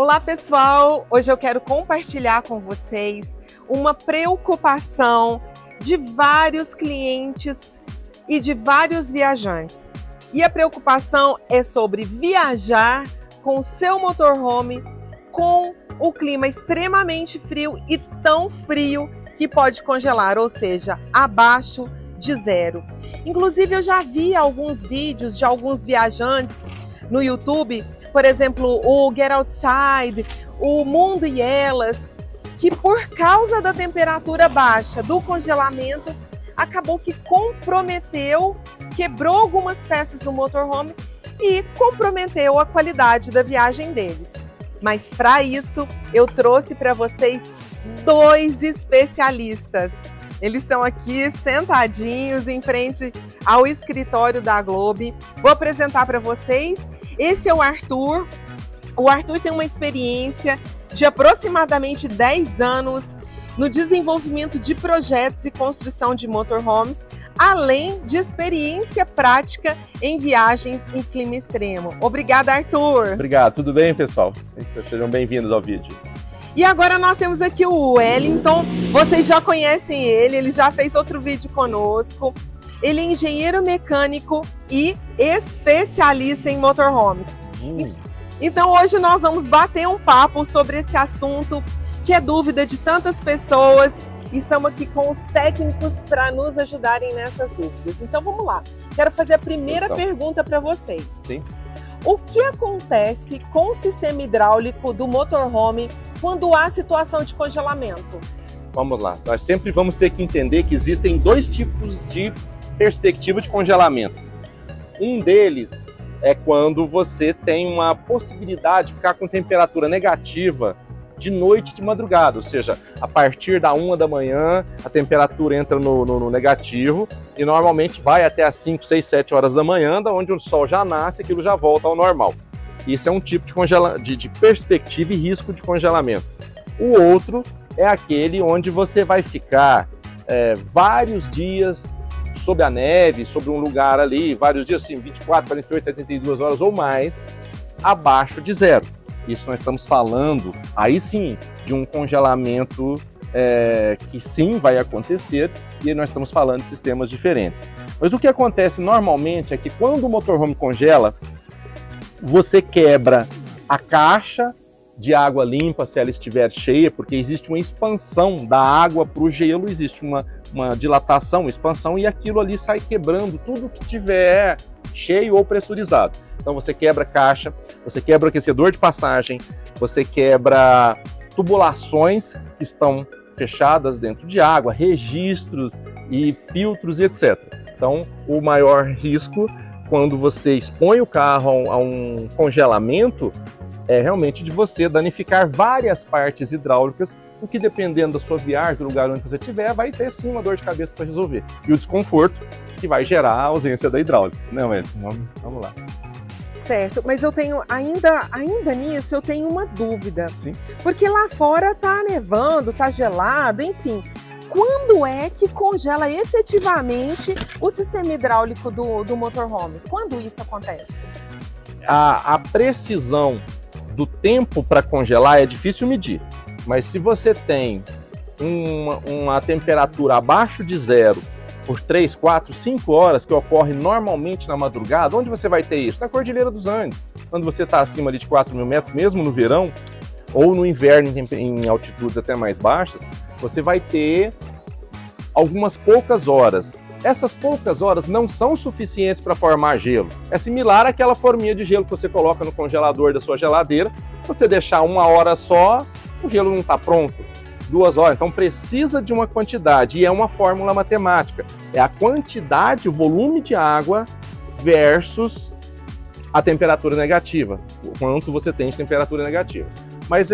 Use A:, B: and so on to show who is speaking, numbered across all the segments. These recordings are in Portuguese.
A: Olá pessoal, hoje eu quero compartilhar com vocês uma preocupação de vários clientes e de vários viajantes. E a preocupação é sobre viajar com o seu motorhome com o clima extremamente frio e tão frio que pode congelar, ou seja, abaixo de zero. Inclusive eu já vi alguns vídeos de alguns viajantes no YouTube, por exemplo, o Get Outside, o Mundo e Elas, que por causa da temperatura baixa, do congelamento, acabou que comprometeu, quebrou algumas peças do motorhome e comprometeu a qualidade da viagem deles. Mas para isso, eu trouxe para vocês dois especialistas. Eles estão aqui sentadinhos em frente ao escritório da Globe. Vou apresentar para vocês. Esse é o Arthur. O Arthur tem uma experiência de aproximadamente 10 anos no desenvolvimento de projetos e construção de motorhomes, além de experiência prática em viagens em clima extremo. Obrigada, Arthur.
B: Obrigado. Tudo bem, pessoal? Sejam bem-vindos ao vídeo.
A: E agora nós temos aqui o Wellington. Vocês já conhecem ele já fez outro vídeo conosco. Ele é engenheiro mecânico e especialista em motorhomes. Então hoje nós vamos bater um papo sobre esse assunto que é dúvida de tantas pessoas. Estamos aqui com os técnicos para nos ajudarem nessas dúvidas. Então vamos lá. Quero fazer a primeira pergunta para vocês.
B: Sim.
A: O que acontece com o sistema hidráulico do motorhome quando há situação de congelamento?
B: Vamos lá. Nós sempre vamos ter que entender que existem dois tipos de perspectiva de congelamento. Um deles é quando você tem uma possibilidade de ficar com temperatura negativa de noite e de madrugada, ou seja, a partir da 1 da manhã a temperatura entra no negativo e normalmente vai até as 5, 6, 7 horas da manhã, onde o sol já nasce e aquilo já volta ao normal. Isso é um tipo de perspectiva e risco de congelamento. O outro é aquele onde você vai ficar vários dias sob a neve, sobre um lugar ali, vários dias assim, 24, 48, 72 horas ou mais, abaixo de zero. Isso nós estamos falando, aí sim, de um congelamento que sim vai acontecer, e nós estamos falando de sistemas diferentes. Mas o que acontece normalmente é que quando o motorhome congela, você quebra a caixa de água limpa se ela estiver cheia, porque existe uma expansão da água para o gelo, existe uma dilatação, expansão, e aquilo ali sai quebrando tudo que estiver cheio ou pressurizado. Então você quebra caixa, você quebra aquecedor de passagem, você quebra tubulações que estão fechadas dentro de água, registros e filtros e etc. Então o maior risco quando você expõe o carro a um congelamento é realmente de você danificar várias partes hidráulicas, o que dependendo da sua viagem, do lugar onde você estiver, vai ter sim uma dor de cabeça para resolver. E o desconforto que vai gerar a ausência da hidráulica. Não, vamos lá.
A: Certo, mas eu tenho, ainda nisso, eu tenho uma dúvida.
B: Sim.
A: Porque lá fora tá nevando, tá gelado, enfim. Quando é que congela efetivamente o sistema hidráulico do motorhome? Quando isso acontece?
B: A precisão do tempo para congelar é difícil medir. Mas se você tem uma temperatura abaixo de zero por 3, 4, 5 horas, que ocorre normalmente na madrugada, onde você vai ter isso? Na Cordilheira dos Andes, quando você está acima ali de 4.000 metros, mesmo no verão, ou no inverno em altitudes até mais baixas, você vai ter algumas poucas horas. Essas poucas horas não são suficientes para formar gelo. É similar àquela forminha de gelo que você coloca no congelador da sua geladeira. Se você deixar 1 hora só, o gelo não está pronto. 2 horas, então precisa de uma quantidade, e é uma fórmula matemática. É a quantidade, o volume de água versus a temperatura negativa, o quanto você tem de temperatura negativa. Mas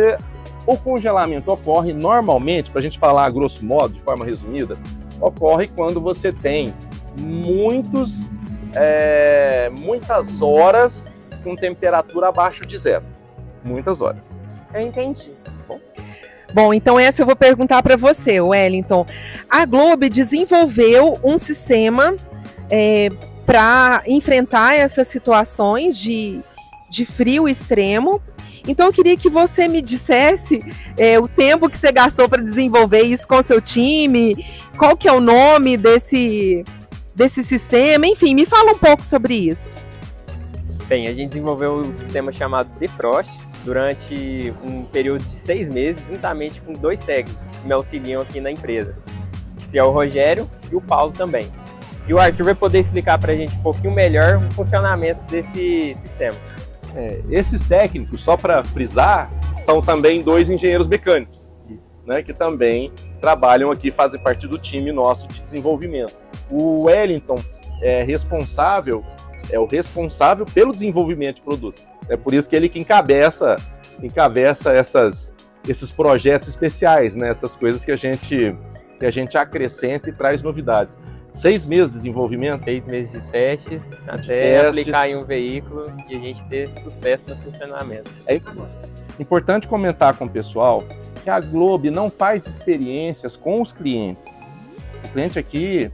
B: o congelamento ocorre normalmente, para a gente falar a grosso modo, de forma resumida, ocorre quando você tem muitas horas com temperatura abaixo de zero. Muitas horas.
A: Eu entendi. Bom, então essa eu vou perguntar para você, Wellington. A Globe desenvolveu um sistema para enfrentar essas situações de frio extremo Então eu queria que você me dissesse o tempo que você gastou para desenvolver isso com o seu time, qual que é o nome desse sistema, enfim, me fala um pouco sobre isso.
C: Bem, a gente desenvolveu um sistema chamado Defrost durante um período de 6 meses, juntamente com 2 técnicos que me auxiliam aqui na empresa, que é o Rogério e o Paulo também. E o Arthur vai poder explicar para a gente um pouquinho melhor o funcionamento desse sistema.
B: Esses técnicos, só para frisar, são também 2 engenheiros mecânicos, né, que também trabalham aqui, fazem parte do time nosso de desenvolvimento. O Wellington é o responsável pelo desenvolvimento de produtos. É por isso que ele que encabeça esses projetos especiais, né, essas coisas que a gente acrescenta e traz novidades. 6 meses de desenvolvimento.
C: 6 meses de testes, até aplicar em um veículo e a gente ter sucesso no funcionamento.
B: É importante comentar com o pessoal que a Globe não faz experiências com os clientes. O cliente aqui,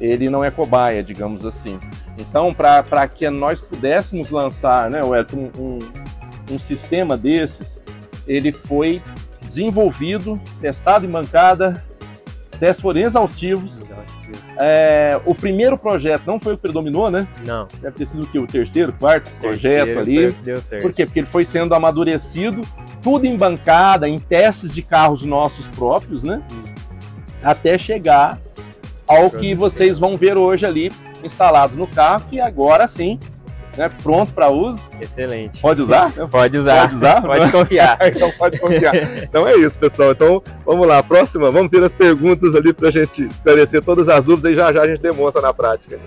B: ele não é cobaia, digamos assim. Então, para que nós pudéssemos lançar, né, um sistema desses, ele foi desenvolvido, testado em bancada, testes foram exaustivos. O primeiro projeto não foi o que predominou, né?
C: Não.
B: Deve ter sido o terceiro, quarto projeto ali.
C: Deu certo.
B: Por quê? Porque ele foi sendo amadurecido, tudo em bancada, em testes de carros nossos próprios, né? Até chegar ao que vocês vão ver hoje ali instalado no carro, que agora sim, né, pronto para uso.
C: Excelente.
B: Pode usar?
C: Pode usar.
B: Pode usar?
C: Pode confiar.
B: Então pode confiar. Então é isso, pessoal. Então vamos lá, próxima. Vamos ter as perguntas ali para a gente esclarecer todas as dúvidas e já a gente demonstra na prática.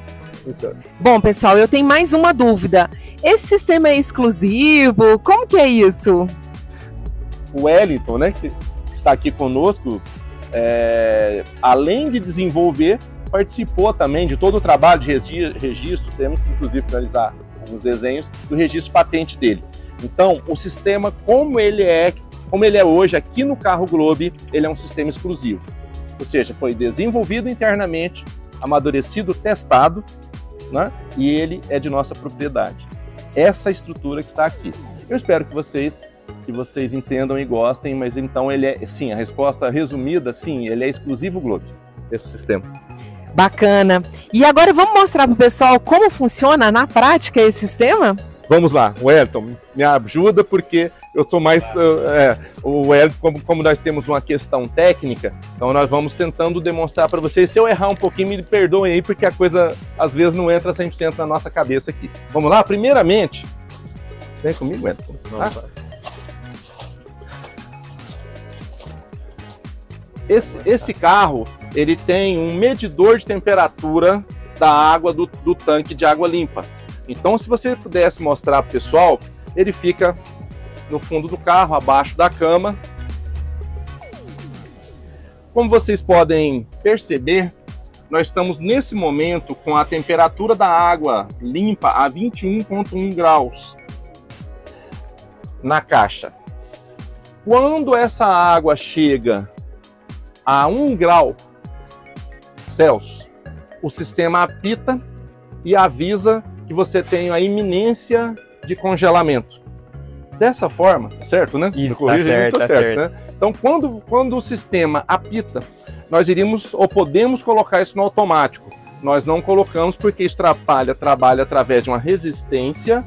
A: Bom, pessoal, eu tenho mais uma dúvida. Esse sistema é exclusivo? Como que é isso?
B: O Wellington, né, que está aqui conosco, além de desenvolver, participou também de todo o trabalho de registro. Temos que inclusive finalizar alguns desenhos do registro patente dele. Então, o sistema, como ele é hoje aqui no carro Globe, ele é um sistema exclusivo. Ou seja, foi desenvolvido internamente, amadurecido, testado, né? E ele é de nossa propriedade. Essa estrutura que está aqui. Eu espero que vocês entendam e gostem, mas então ele é, sim, a resposta resumida, sim, ele é exclusivo Globe, esse sistema.
A: Bacana. E agora vamos mostrar para o pessoal como funciona na prática esse sistema?
B: Vamos lá, Wellington, me ajuda porque eu sou mais... o Wellington, como nós temos uma questão técnica, então nós vamos tentando demonstrar para vocês. Se eu errar um pouquinho, me perdoem aí, porque a coisa às vezes não entra 100% na nossa cabeça aqui. Vamos lá? Primeiramente, vem comigo, Wellington. Tá? Esse carro, ele tem um medidor de temperatura da água do tanque de água limpa. Então, se você pudesse mostrar para o pessoal, ele fica no fundo do carro, abaixo da cama. Como vocês podem perceber, nós estamos nesse momento com a temperatura da água limpa a 21,1 graus na caixa. Quando essa água chega a 1 grau Celsius, o sistema apita e avisa que você tem a iminência de congelamento. Dessa forma, certo, né?
C: Isso, tá certo.
B: Né? Então, quando o sistema apita, nós iríamos ou podemos colocar isso no automático. Nós não colocamos porque isso trabalha através de uma resistência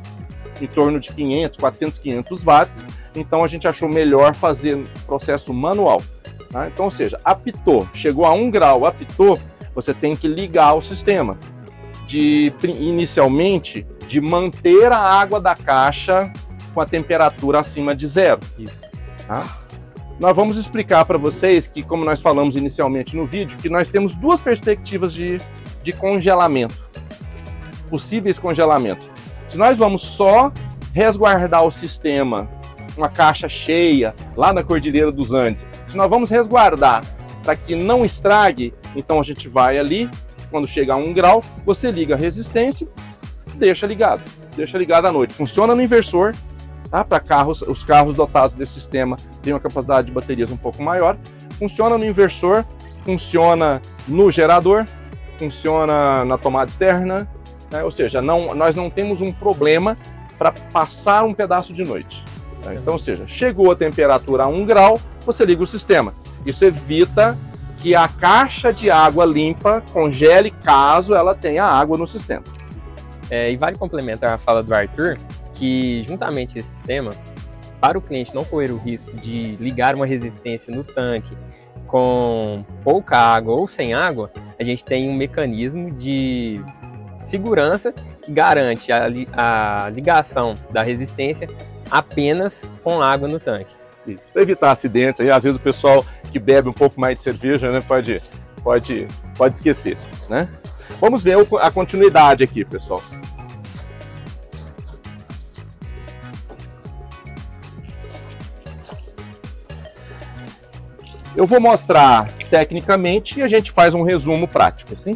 B: em torno de 500, 400, 500 watts. Então, a gente achou melhor fazer processo manual. Tá? Então, ou seja, apitou, chegou a 1 grau, apitou, você tem que ligar o sistema. Inicialmente, de manter a água da caixa com a temperatura acima de 0. Tá? Nós vamos explicar para vocês que, como nós falamos inicialmente no vídeo, que nós temos 2 perspectivas de congelamento, possíveis congelamentos. Se nós vamos só resguardar o sistema, uma caixa cheia, lá na Cordilheira dos Andes, se nós vamos resguardar para que não estrague, então a gente vai ali, quando chega a 1 grau, você liga a resistência, deixa ligado à noite. Funciona no inversor, tá? Para os carros dotados desse sistema têm uma capacidade de baterias um pouco maior. Funciona no inversor, funciona no gerador, funciona na tomada externa, né? Ou seja, nós não temos um problema para passar um pedaço de noite. Então, ou seja, chegou a temperatura a 1 grau, você liga o sistema. Isso evita que a caixa de água limpa congele caso ela tenha água no sistema.
C: E vale complementar a fala do Arthur, que juntamente esse sistema, para o cliente não correr o risco de ligar uma resistência no tanque com pouca água ou sem água, a gente tem um mecanismo de segurança que garante a ligação da resistência apenas com água no tanque.
B: Isso. Para evitar acidentes, aí, às vezes o pessoal que bebe um pouco mais de cerveja, né, pode esquecer, né? Vamos ver a continuidade aqui, pessoal. Eu vou mostrar tecnicamente e a gente faz um resumo prático, assim.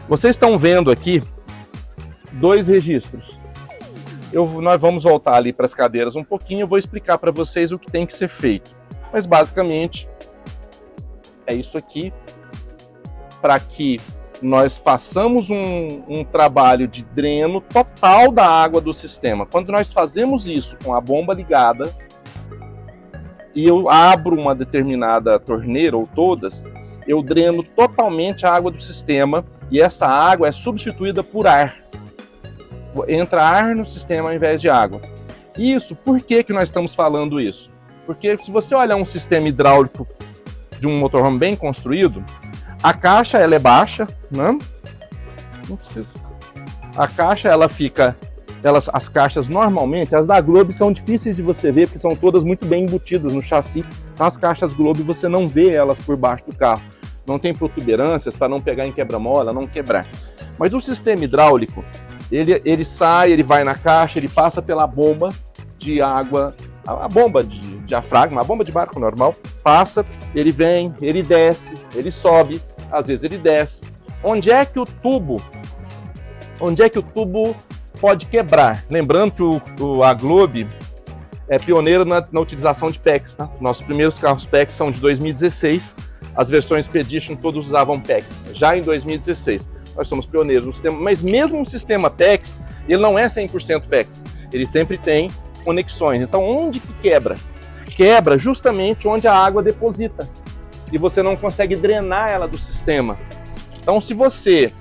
B: Vocês estão vendo aqui 2 registros. Nós vamos voltar ali para as cadeiras um pouquinho, eu vou explicar para vocês o que tem que ser feito. Mas basicamente é isso aqui, para que nós façamos um trabalho de dreno total da água do sistema. Quando nós fazemos isso com a bomba ligada, e eu abro uma determinada torneira ou todas, eu dreno totalmente a água do sistema e essa água é substituída por ar. Entra ar no sistema ao invés de água. Isso, por que nós estamos falando isso? Porque se você olhar um sistema hidráulico de um motorhome bem construído, a caixa ela é baixa, né? Não precisa. A caixa ela fica, as caixas normalmente, as da Globe são difíceis de você ver porque são todas muito bem embutidas no chassi. Então as caixas Globe você não vê elas por baixo do carro. Não tem protuberâncias para não pegar em quebra-mola, não quebrar. Mas o sistema hidráulico, ele sai, ele vai na caixa, ele passa pela bomba de água, a bomba de diafragma, a bomba de barco normal, passa, ele vem, ele desce, ele sobe, às vezes ele desce. Onde é que o tubo pode quebrar? Lembrando que a Globe é pioneira na utilização de PEX, tá? Nossos primeiros carros PEX são de 2016, as versões Expedition todos usavam PEX, já em 2016. Nós somos pioneiros no sistema, mas mesmo um sistema PEX, ele não é 100% PEX, ele sempre tem conexões. Então onde que quebra? Quebra justamente onde a água deposita e você não consegue drenar ela do sistema. Então se você,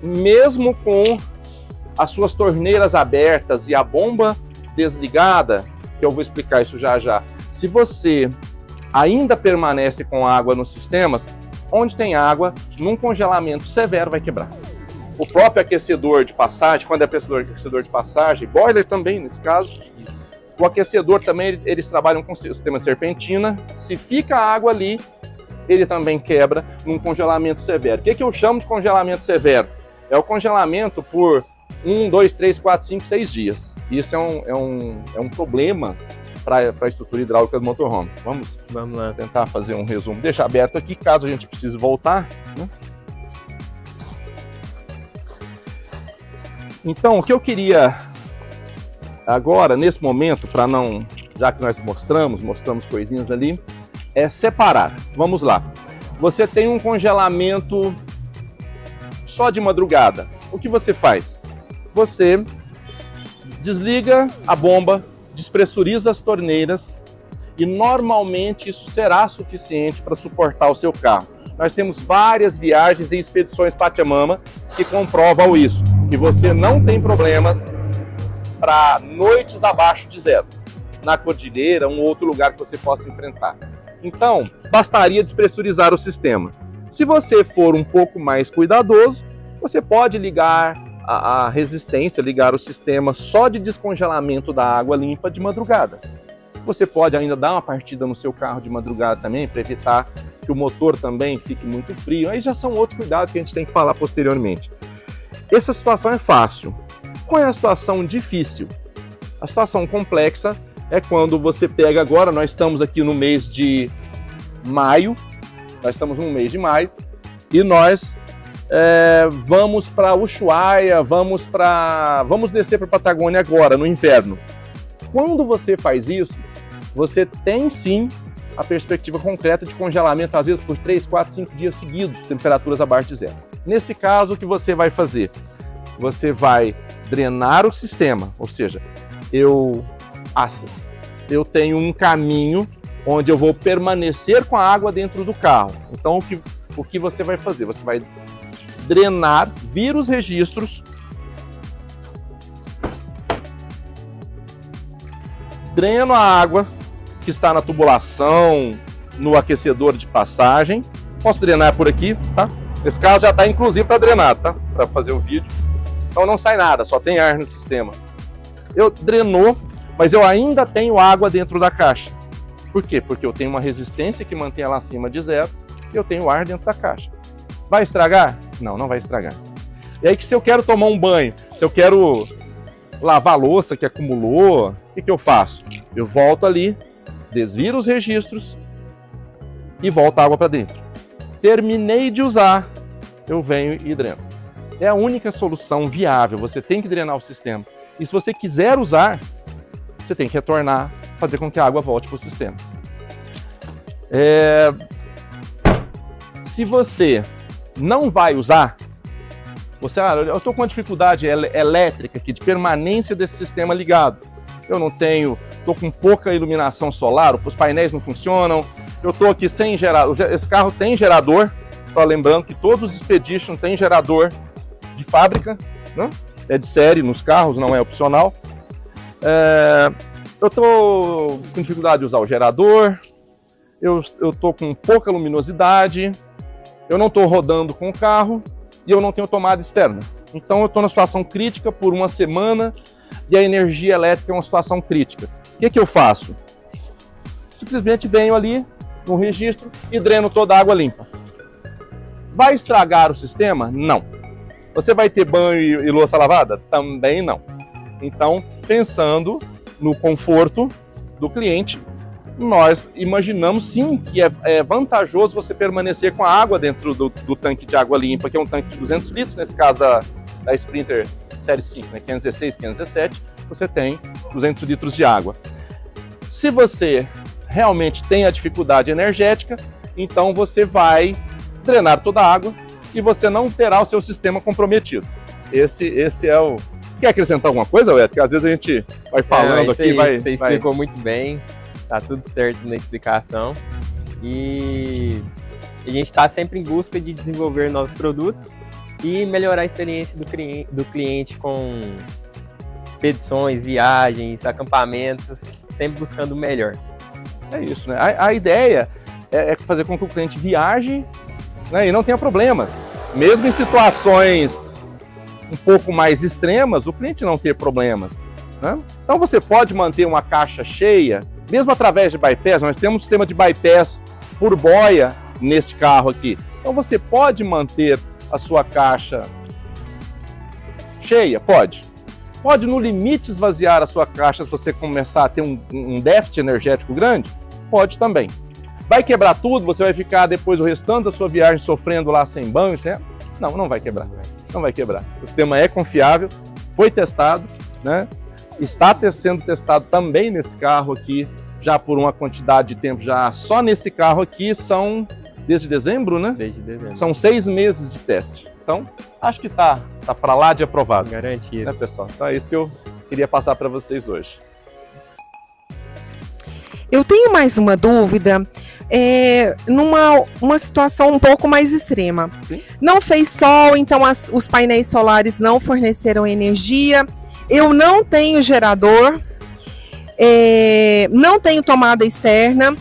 B: mesmo com as suas torneiras abertas e a bomba desligada, que eu vou explicar isso já já, se você ainda permanece com água nos sistemas, onde tem água, num congelamento severo vai quebrar. O próprio aquecedor de passagem, quando é aquecedor de passagem, boiler também nesse caso, o aquecedor também, eles trabalham com o sistema de serpentina, se fica água ali, ele também quebra num congelamento severo. O que eu chamo de congelamento severo? É o congelamento por 1, 2, 3, 4, 5, 6 dias. Isso é um problema para a estrutura hidráulica do motorhome. Vamos lá tentar fazer um resumo. Deixa aberto aqui, caso a gente precise voltar, né? Então, o que eu queria agora, nesse momento, para não, já que nós mostramos coisinhas ali, é separar. Vamos lá. Você tem um congelamento só de madrugada. O que você faz? Você desliga a bomba, despressuriza as torneiras e normalmente isso será suficiente para suportar o seu carro. Nós temos várias viagens e expedições Pachamama que comprovam isso, que você não tem problemas para noites abaixo de 0, na cordilheira, um outro lugar que você possa enfrentar. Então, bastaria despressurizar o sistema. Se você for um pouco mais cuidadoso, você pode ligar a resistência, ligar o sistema só de descongelamento da água limpa de madrugada. Você pode ainda dar uma partida no seu carro de madrugada também, para evitar que o motor também fique muito frio. Aí já são outros cuidados que a gente tem que falar posteriormente. Essa situação é fácil. Qual é a situação difícil? A situação complexa é quando você pega agora, nós estamos aqui no mês de maio, e nós vamos para Ushuaia, vamos descer para a Patagônia agora, no inverno. Quando você faz isso, você tem sim a perspectiva concreta de congelamento, às vezes por 3, 4, 5 dias seguidos, temperaturas abaixo de zero. Nesse caso, o que você vai fazer? Você vai drenar o sistema, ou seja, eu tenho um caminho onde eu vou permanecer com a água dentro do carro. Então, o que você vai fazer? Você vai drenar, vir os registros, dreno a água que está na tubulação, no aquecedor de passagem. Posso drenar por aqui, tá? Esse caso já está inclusive para drenar, tá? Para fazer o vídeo. Então não sai nada, só tem ar no sistema. Eu drenou, mas eu ainda tenho água dentro da caixa. Por quê? Porque eu tenho uma resistência que mantém ela acima de zero e eu tenho ar dentro da caixa. Vai estragar? Não, não vai estragar. E aí que se eu quero tomar um banho, se eu quero lavar a louça que acumulou, o que eu faço? Eu volto ali, desviro os registros e volto a água para dentro. Terminei de usar, eu venho e dreno. É a única solução viável, você tem que drenar o sistema. E se você quiser usar, você tem que retornar, fazer com que a água volte para o sistema. Se você não vai usar, eu estou com uma dificuldade elétrica aqui, de permanência desse sistema ligado. Eu não tenho, estou com pouca iluminação solar, os painéis não funcionam, eu estou aqui sem gerador. Esse carro tem gerador, só lembrando que todos os Expedition têm gerador de fábrica, né? É de série nos carros, não é opcional. Eu estou com dificuldade de usar o gerador, eu estou com pouca luminosidade, eu não estou rodando com o carro e eu não tenho tomada externa. Então eu estou na situação crítica por uma semana e a energia elétrica é uma situação crítica. O que eu faço? Simplesmente venho ali no registro e dreno toda a água limpa. Vai estragar o sistema? Não. Você vai ter banho e louça lavada? Também não. Então, pensando no conforto do cliente, nós imaginamos sim que é vantajoso você permanecer com a água dentro do tanque de água limpa, que é um tanque de 200 litros, nesse caso da Sprinter Série 5, né, 516, 517, você tem 200 litros de água. Se você realmente tem a dificuldade energética, então você vai drenar toda a água e você não terá o seu sistema comprometido. Esse é o... Você quer acrescentar alguma coisa, Beto? Porque às vezes a gente vai falando aqui,
C: Você explicou muito bem, tá tudo certo na explicação. E a gente está sempre em busca de desenvolver novos produtos e melhorar a experiência do cliente com expedições, viagens, acampamentos, sempre buscando o melhor.
B: É isso, né? A ideia é fazer com que o cliente viaje, né, e não tenha problemas. Mesmo em situações um pouco mais extremas, o cliente não ter problemas, né? Então você pode manter uma caixa cheia, mesmo através de bypass. Nós temos um sistema de bypass por boia nesse carro aqui. Então você pode manter a sua caixa cheia? Pode. Pode, no limite, esvaziar a sua caixa se você começar a ter um déficit energético grande? Pode também. Vai quebrar tudo? Você vai ficar depois o restante da sua viagem sofrendo lá sem banho? Não, não vai quebrar. Não vai quebrar. O sistema é confiável, foi testado, né? Está sendo testado também nesse carro aqui, já por uma quantidade de tempo, já só nesse carro aqui são, desde dezembro, né?
C: Desde dezembro.
B: São 6 meses de teste. Então, acho que tá para lá de aprovado.
C: Garantido.
B: Né, pessoal? Então é isso que eu queria passar para vocês hoje.
A: Eu tenho mais uma dúvida, numa situação um pouco mais extrema.
B: Sim.
A: Não fez sol, então os painéis solares não forneceram energia, eu não tenho gerador, não tenho tomada externa,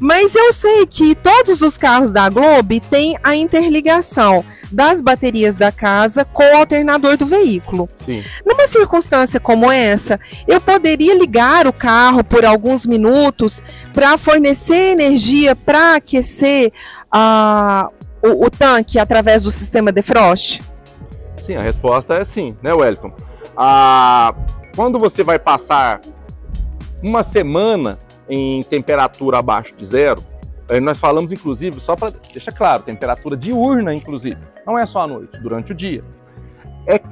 A: mas eu sei que todos os carros da Globe têm a interligação das baterias da casa com o alternador do veículo.
B: Sim. Numa
A: Numa circunstância como essa, eu poderia ligar o carro por alguns minutos para fornecer energia para aquecer o tanque através do sistema defrost?
B: Sim, a resposta é sim, né, Wellington? Quando você vai passar uma semana em temperatura abaixo de zero, nós falamos inclusive, só para deixar claro, temperatura diurna inclusive, não é só à noite, durante o dia.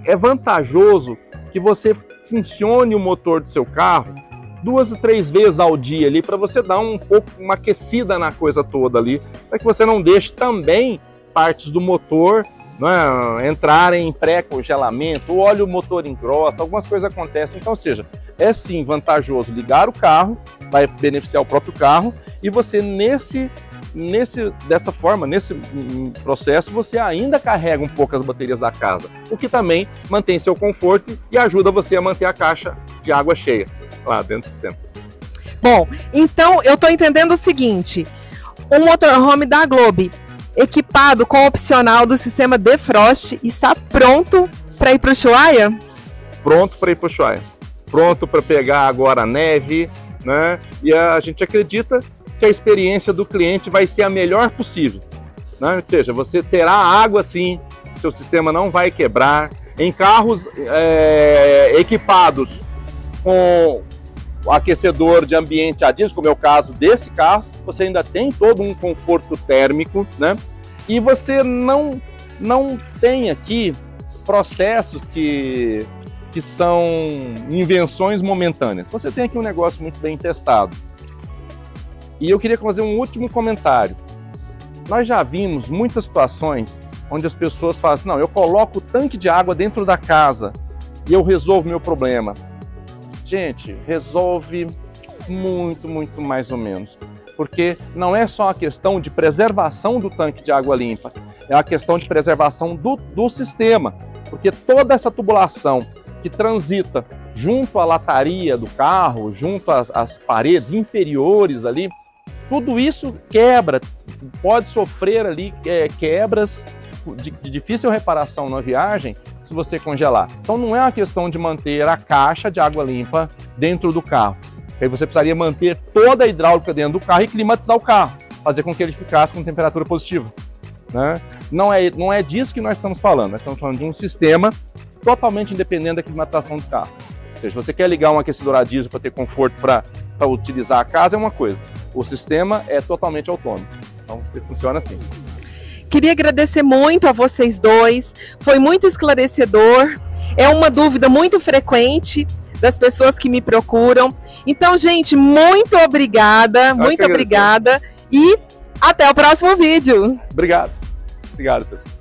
B: É vantajoso que você funcione o motor do seu carro 2 ou 3 vezes ao dia ali, para você dar um pouco, uma aquecida na coisa toda ali, para que você não deixe também partes do motor, né, entrarem em pré-congelamento, o óleo motor engrossa, algumas coisas acontecem. Então, ou seja, é sim vantajoso ligar o carro, vai beneficiar o próprio carro, e você dessa forma, nesse processo, você ainda carrega um pouco as baterias da casa, o que também mantém seu conforto e ajuda você a manter a caixa de água cheia lá dentro do sistema.
A: Bom, então eu estou entendendo o seguinte: o motorhome da Globe, equipado com o opcional do sistema Defrost, está pronto para ir para o Ushuaia?
B: Pronto para ir para o Ushuaia. Pronto para pegar agora a neve, né? E a gente acredita que a experiência do cliente vai ser a melhor possível, né? Ou seja, você terá água sim, seu sistema não vai quebrar. Em carros equipados com o aquecedor de ambiente a diesel, como é o caso desse carro, você ainda tem todo um conforto térmico, né? E você não tem aqui processos que são invenções momentâneas. Você tem aqui um negócio muito bem testado. E eu queria fazer um último comentário. Nós já vimos muitas situações onde as pessoas falam assim: não, eu coloco o tanque de água dentro da casa e eu resolvo meu problema. Gente, resolve muito mais ou menos. Porque não é só a questão de preservação do tanque de água limpa, é a questão de preservação do sistema. Porque toda essa tubulação que transita junto à lataria do carro, junto às paredes inferiores ali, tudo isso quebra, pode sofrer ali quebras de difícil reparação na viagem se você congelar. Então não é uma questão de manter a caixa de água limpa dentro do carro. Aí você precisaria manter toda a hidráulica dentro do carro e climatizar o carro, fazer com que ele ficasse com temperatura positiva, né? Não é disso que nós estamos falando. Nós estamos falando de um sistema totalmente independente da climatização do carro. Ou seja, você quer ligar um aquecedor a diesel para ter conforto para utilizar a casa, é uma coisa. O sistema é totalmente autônomo. Então você funciona assim.
A: Queria agradecer muito a vocês dois, foi muito esclarecedor, é uma dúvida muito frequente das pessoas que me procuram. Então, gente, muito obrigada, muito obrigada e até o próximo vídeo.
B: Obrigado, pessoal.